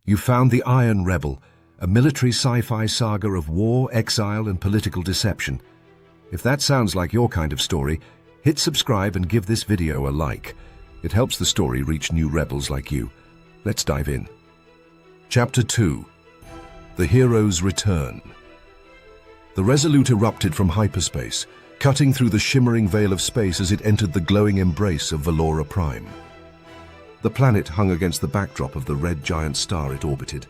You found the Iron Rebel, a military sci-fi saga of war, exile, and political deception. If that sounds like your kind of story, hit subscribe and give this video a like. It helps the story reach new rebels like you. Let's dive in. Chapter 2. The Hero's Return. The Resolute erupted from hyperspace, cutting through the shimmering veil of space as it entered the glowing embrace of Velora Prime. The planet hung against the backdrop of the red giant star it orbited,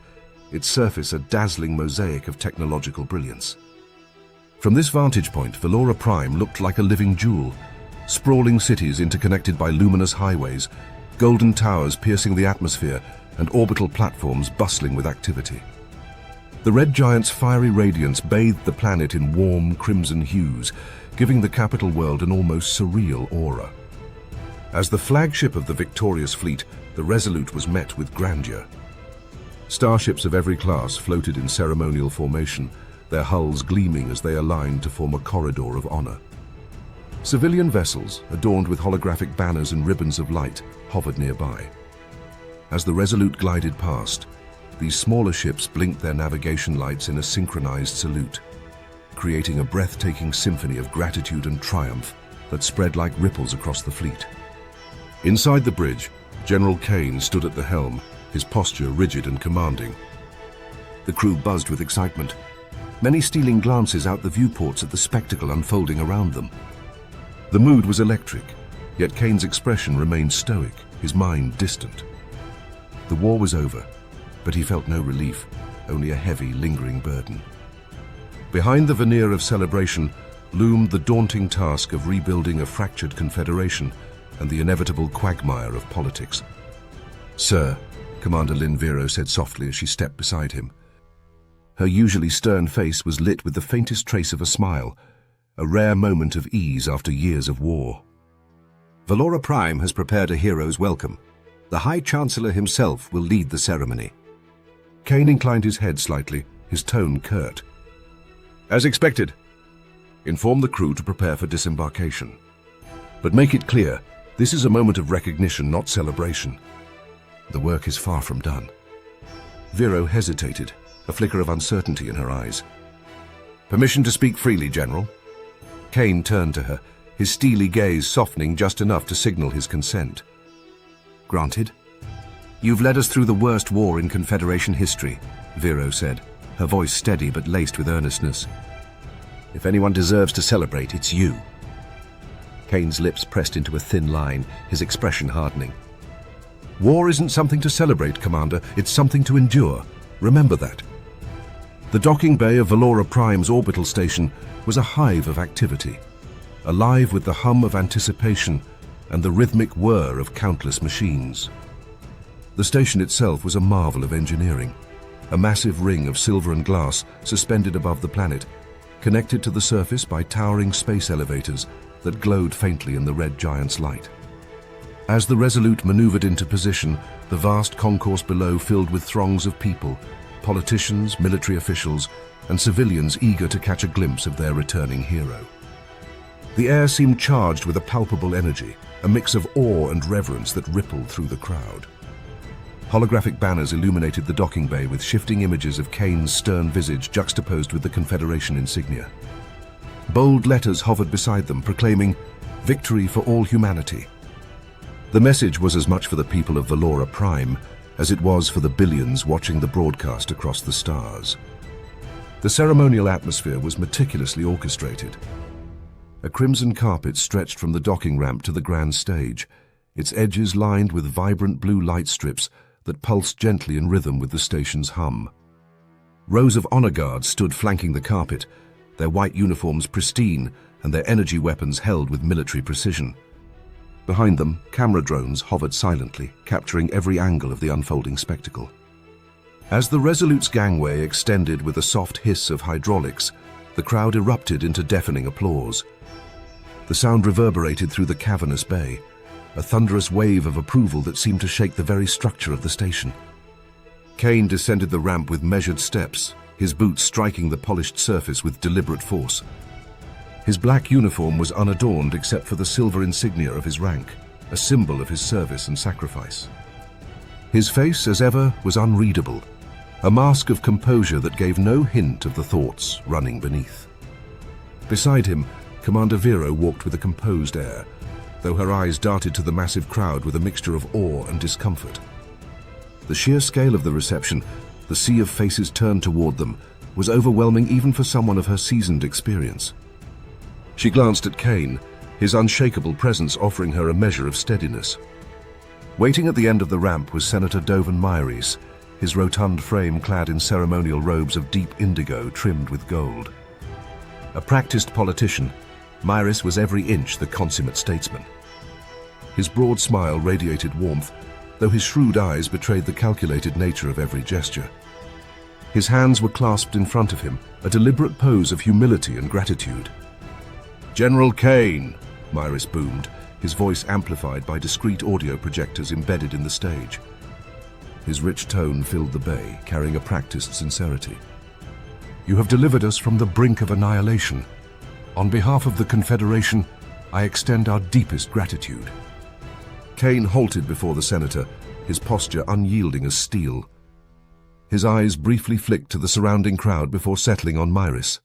its surface a dazzling mosaic of technological brilliance. From this vantage point, Velora Prime looked like a living jewel, sprawling cities interconnected by luminous highways, golden towers piercing the atmosphere, and orbital platforms bustling with activity. The red giant's fiery radiance bathed the planet in warm, crimson hues, giving the capital world an almost surreal aura. As the flagship of the victorious fleet, the Resolute was met with grandeur. Starships of every class floated in ceremonial formation, their hulls gleaming as they aligned to form a corridor of honor. Civilian vessels, adorned with holographic banners and ribbons of light, hovered nearby. As the Resolute glided past, these smaller ships blinked their navigation lights in a synchronized salute, creating a breathtaking symphony of gratitude and triumph that spread like ripples across the fleet. Inside the bridge, General Kane stood at the helm, his posture rigid and commanding. The crew buzzed with excitement, many stealing glances out the viewports at the spectacle unfolding around them. The mood was electric, yet Kane's expression remained stoic, his mind distant. The war was over, but he felt no relief, only a heavy, lingering burden. Behind the veneer of celebration loomed the daunting task of rebuilding a fractured confederation and the inevitable quagmire of politics. "Sir," Commander Lynn Vero said softly as she stepped beside him. Her usually stern face was lit with the faintest trace of a smile, a rare moment of ease after years of war. "Velora Prime has prepared a hero's welcome. The High Chancellor himself will lead the ceremony." Kane inclined his head slightly, his tone curt. "As expected. Inform the crew to prepare for disembarkation. But make it clear, this is a moment of recognition, not celebration. The work is far from done." Vero hesitated, a flicker of uncertainty in her eyes. "Permission to speak freely, General?" Kane turned to her, his steely gaze softening just enough to signal his consent. "Granted. You've led us through the worst war in Confederation history," Vero said, her voice steady but laced with earnestness. "If anyone deserves to celebrate, it's you." Kane's lips pressed into a thin line, his expression hardening. "War isn't something to celebrate, Commander. It's something to endure. Remember that." The docking bay of Velora Prime's orbital station was a hive of activity, alive with the hum of anticipation and the rhythmic whir of countless machines. The station itself was a marvel of engineering, a massive ring of silver and glass suspended above the planet, connected to the surface by towering space elevators that glowed faintly in the red giant's light. As the Resolute maneuvered into position, the vast concourse below filled with throngs of people, politicians, military officials, and civilians eager to catch a glimpse of their returning hero. The air seemed charged with a palpable energy, a mix of awe and reverence that rippled through the crowd. Holographic banners illuminated the docking bay with shifting images of Kane's stern visage juxtaposed with the Confederation insignia. Bold letters hovered beside them, proclaiming, "Victory for all humanity." The message was as much for the people of Velora Prime as it was for the billions watching the broadcast across the stars. The ceremonial atmosphere was meticulously orchestrated. A crimson carpet stretched from the docking ramp to the grand stage, its edges lined with vibrant blue light strips that pulsed gently in rhythm with the station's hum. Rows of honor guards stood flanking the carpet, their white uniforms pristine and their energy weapons held with military precision. Behind them, camera drones hovered silently, capturing every angle of the unfolding spectacle. As the Resolute's gangway extended with a soft hiss of hydraulics, the crowd erupted into deafening applause. The sound reverberated through the cavernous bay, a thunderous wave of approval that seemed to shake the very structure of the station. Kane descended the ramp with measured steps, his boots striking the polished surface with deliberate force. His black uniform was unadorned except for the silver insignia of his rank, a symbol of his service and sacrifice. His face, as ever, was unreadable, a mask of composure that gave no hint of the thoughts running beneath. Beside him, Commander Vero walked with a composed air, though her eyes darted to the massive crowd with a mixture of awe and discomfort. The sheer scale of the reception, the sea of faces turned toward them, was overwhelming even for someone of her seasoned experience. She glanced at Kane, his unshakable presence offering her a measure of steadiness. Waiting at the end of the ramp was Senator Dovan Myres, his rotund frame clad in ceremonial robes of deep indigo trimmed with gold. A practiced politician, Myres was every inch the consummate statesman. His broad smile radiated warmth, though his shrewd eyes betrayed the calculated nature of every gesture. His hands were clasped in front of him, a deliberate pose of humility and gratitude. "General Kane," Myres boomed, his voice amplified by discreet audio projectors embedded in the stage. His rich tone filled the bay, carrying a practiced sincerity. "You have delivered us from the brink of annihilation. On behalf of the Confederation, I extend our deepest gratitude." Kane halted before the senator, his posture unyielding as steel. His eyes briefly flicked to the surrounding crowd before settling on Myres.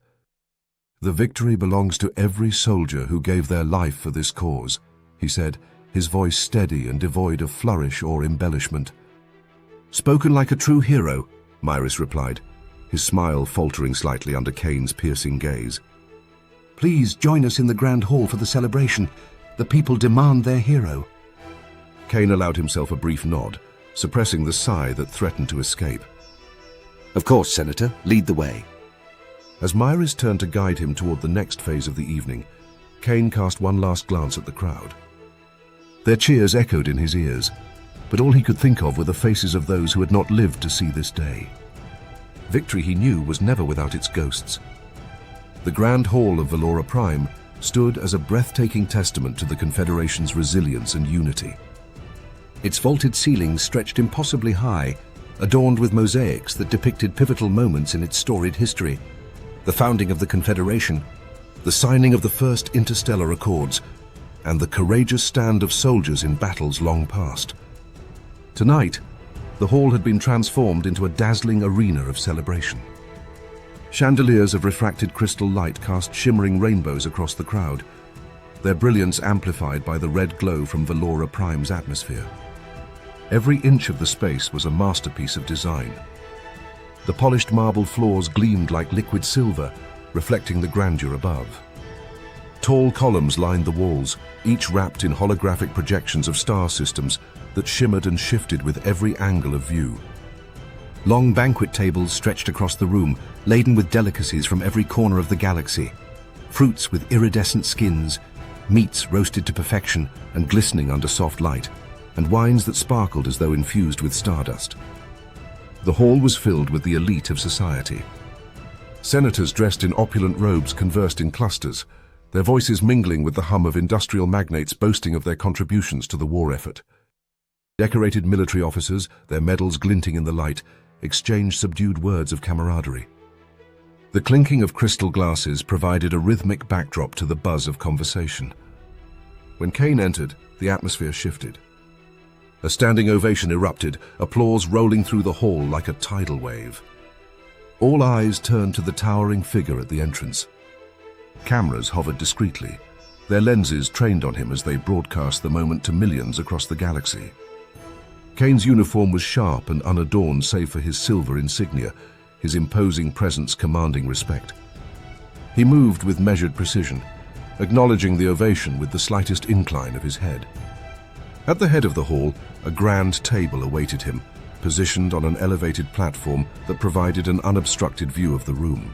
"The victory belongs to every soldier who gave their life for this cause," he said, his voice steady and devoid of flourish or embellishment. "Spoken like a true hero," Myres replied, his smile faltering slightly under Kane's piercing gaze. "Please join us in the Grand Hall for the celebration. The people demand their hero." Kane allowed himself a brief nod, suppressing the sigh that threatened to escape. "Of course, Senator. Lead the way." As Myres turned to guide him toward the next phase of the evening, Kane cast one last glance at the crowd. Their cheers echoed in his ears, but all he could think of were the faces of those who had not lived to see this day. Victory, he knew, was never without its ghosts. The Grand Hall of Velora Prime stood as a breathtaking testament to the Confederation's resilience and unity. Its vaulted ceilings stretched impossibly high, adorned with mosaics that depicted pivotal moments in its storied history: the founding of the Confederation, the signing of the first interstellar accords, and the courageous stand of soldiers in battles long past. Tonight, the hall had been transformed into a dazzling arena of celebration. Chandeliers of refracted crystal light cast shimmering rainbows across the crowd, their brilliance amplified by the red glow from Velora Prime's atmosphere. Every inch of the space was a masterpiece of design. The polished marble floors gleamed like liquid silver, reflecting the grandeur above. Tall columns lined the walls, each wrapped in holographic projections of star systems that shimmered and shifted with every angle of view. Long banquet tables stretched across the room, laden with delicacies from every corner of the galaxy. Fruits with iridescent skins, meats roasted to perfection and glistening under soft light, and wines that sparkled as though infused with stardust. The hall was filled with the elite of society. Senators dressed in opulent robes conversed in clusters, their voices mingling with the hum of industrial magnates boasting of their contributions to the war effort. Decorated military officers, their medals glinting in the light, exchanged subdued words of camaraderie. The clinking of crystal glasses provided a rhythmic backdrop to the buzz of conversation. When Kane entered, the atmosphere shifted. A standing ovation erupted, applause rolling through the hall like a tidal wave. All eyes turned to the towering figure at the entrance. Cameras hovered discreetly, their lenses trained on him as they broadcast the moment to millions across the galaxy. Kane's uniform was sharp and unadorned save for his silver insignia, his imposing presence commanding respect. He moved with measured precision, acknowledging the ovation with the slightest incline of his head. At the head of the hall, a grand table awaited him, positioned on an elevated platform that provided an unobstructed view of the room.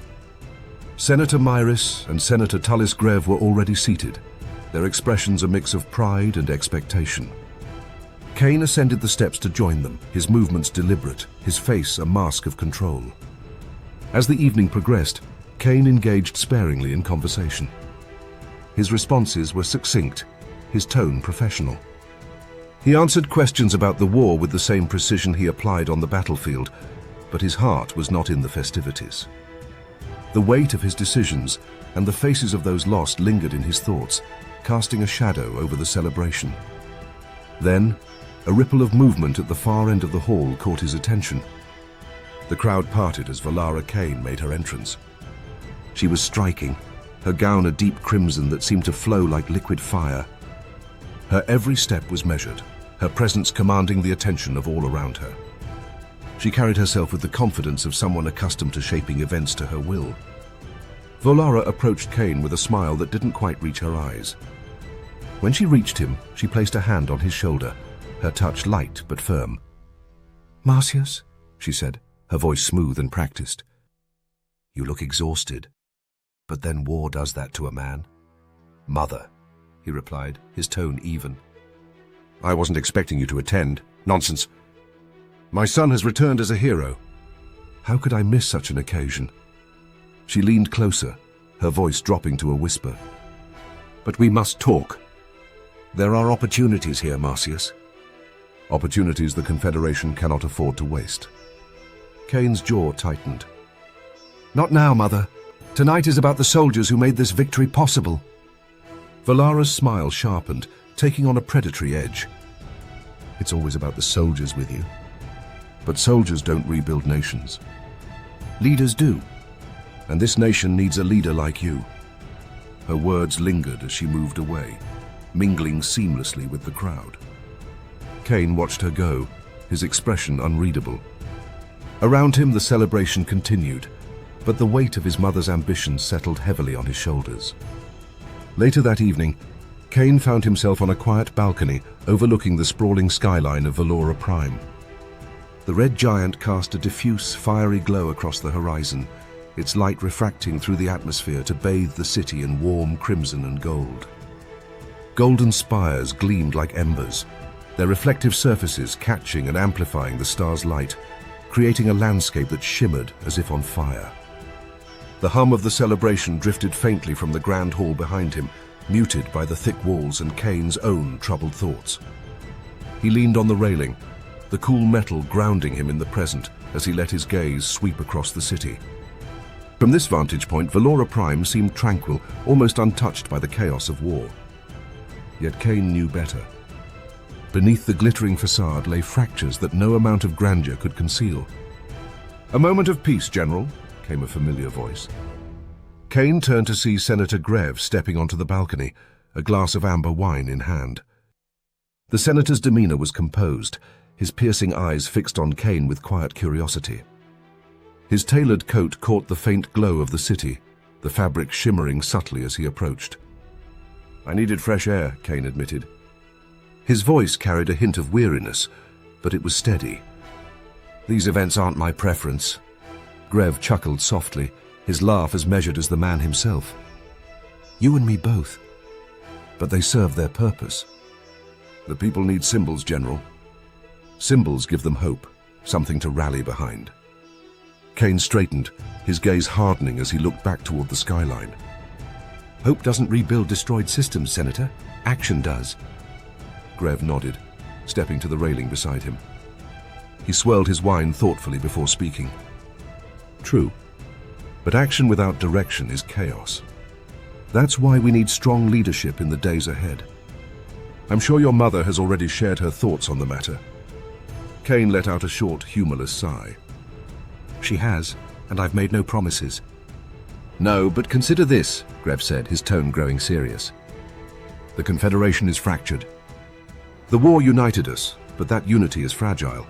Senator Myres and Senator Tullis Grev were already seated, their expressions a mix of pride and expectation. Kane ascended the steps to join them, his movements deliberate, his face a mask of control. As the evening progressed, Kane engaged sparingly in conversation. His responses were succinct, his tone professional. He answered questions about the war with the same precision he applied on the battlefield, but his heart was not in the festivities. The weight of his decisions and the faces of those lost lingered in his thoughts, casting a shadow over the celebration. Then, A ripple of movement at the far end of the hall caught his attention. The crowd parted as Velora Kane made her entrance. She was striking, her gown a deep crimson that seemed to flow like liquid fire. Her every step was measured, her presence commanding the attention of all around her. She carried herself with the confidence of someone accustomed to shaping events to her will. Velora approached Kane with a smile that didn't quite reach her eyes. When she reached him, she placed a hand on his shoulder, her touch light but firm. "Marcius," she said, her voice smooth and practiced. "You look exhausted. But then war does that to a man." "Mother," he replied, his tone even. "I wasn't expecting you to attend. Nonsense. My son has returned as a hero. How could I miss such an occasion?" She leaned closer, her voice dropping to a whisper. "But we must talk. There are opportunities here, Marcius." "Opportunities the Confederation cannot afford to waste." Kane's jaw tightened. "Not now, Mother. Tonight is about the soldiers who made this victory possible." Velora's smile sharpened, taking on a predatory edge. "It's always about the soldiers with you. But soldiers don't rebuild nations. Leaders do. And this nation needs a leader like you." Her words lingered as she moved away, mingling seamlessly with the crowd. Kane watched her go, his expression unreadable. Around him the celebration continued, but the weight of his mother's ambitions settled heavily on his shoulders. Later that evening, Kane found himself on a quiet balcony overlooking the sprawling skyline of Velora Prime. The red giant cast a diffuse, fiery glow across the horizon, its light refracting through the atmosphere to bathe the city in warm crimson and gold. Golden spires gleamed like embers, their reflective surfaces catching and amplifying the star's light, creating a landscape that shimmered as if on fire. The hum of the celebration drifted faintly from the grand hall behind him, muted by the thick walls and Kane's own troubled thoughts. He leaned on the railing, the cool metal grounding him in the present as he let his gaze sweep across the city. From this vantage point, Velora Prime seemed tranquil, almost untouched by the chaos of war. Yet Kane knew better. Beneath the glittering facade lay fractures that no amount of grandeur could conceal. "A moment of peace, General," came a familiar voice. Kane turned to see Senator Grev stepping onto the balcony, a glass of amber wine in hand. The senator's demeanor was composed, his piercing eyes fixed on Kane with quiet curiosity. His tailored coat caught the faint glow of the city, the fabric shimmering subtly as he approached. "I needed fresh air," Kane admitted. His voice carried a hint of weariness, but it was steady. "These events aren't my preference." Grev chuckled softly, his laugh as measured as the man himself. "You and me both. But they serve their purpose. The people need symbols, General. Symbols give them hope, something to rally behind." Kane straightened, his gaze hardening as he looked back toward the skyline. "Hope doesn't rebuild destroyed systems, Senator. Action does." Grev nodded, stepping to the railing beside him. He swirled his wine thoughtfully before speaking. "True, but action without direction is chaos. That's why we need strong leadership in the days ahead. I'm sure your mother has already shared her thoughts on the matter." Kane let out a short, humorless sigh. "She has, and I've made no promises." "No, but consider this," Grev said, his tone growing serious. "The Confederation is fractured. The war united us, but that unity is fragile.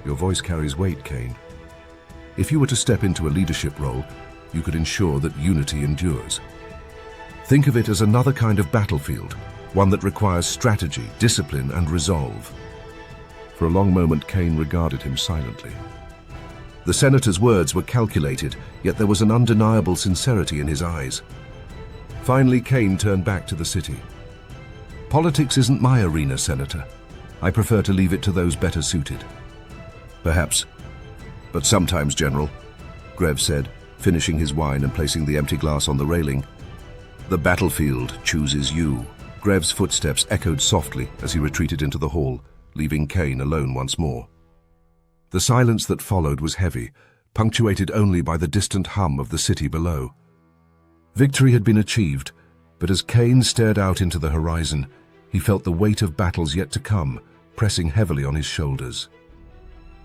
Your voice carries weight, Kane. If you were to step into a leadership role, you could ensure that unity endures. Think of it as another kind of battlefield, one that requires strategy, discipline, and resolve." For a long moment, Kane regarded him silently. The senator's words were calculated, yet there was an undeniable sincerity in his eyes. Finally, Kane turned back to the city. "Politics isn't my arena, Senator. I prefer to leave it to those better suited." "Perhaps. But sometimes, General," Grev said, finishing his wine and placing the empty glass on the railing, "the battlefield chooses you." Grev's footsteps echoed softly as he retreated into the hall, leaving Kane alone once more. The silence that followed was heavy, punctuated only by the distant hum of the city below. Victory had been achieved, but as Kane stared out into the horizon, he felt the weight of battles yet to come pressing heavily on his shoulders.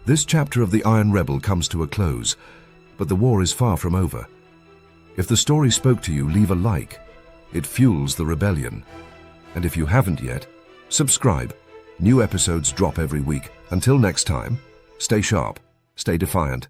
This chapter of the Iron Rebel comes to a close, but the war is far from over. If the story spoke to you, leave a like. It fuels the rebellion. And if you haven't yet, subscribe. New episodes drop every week. Until next time, stay sharp, stay defiant,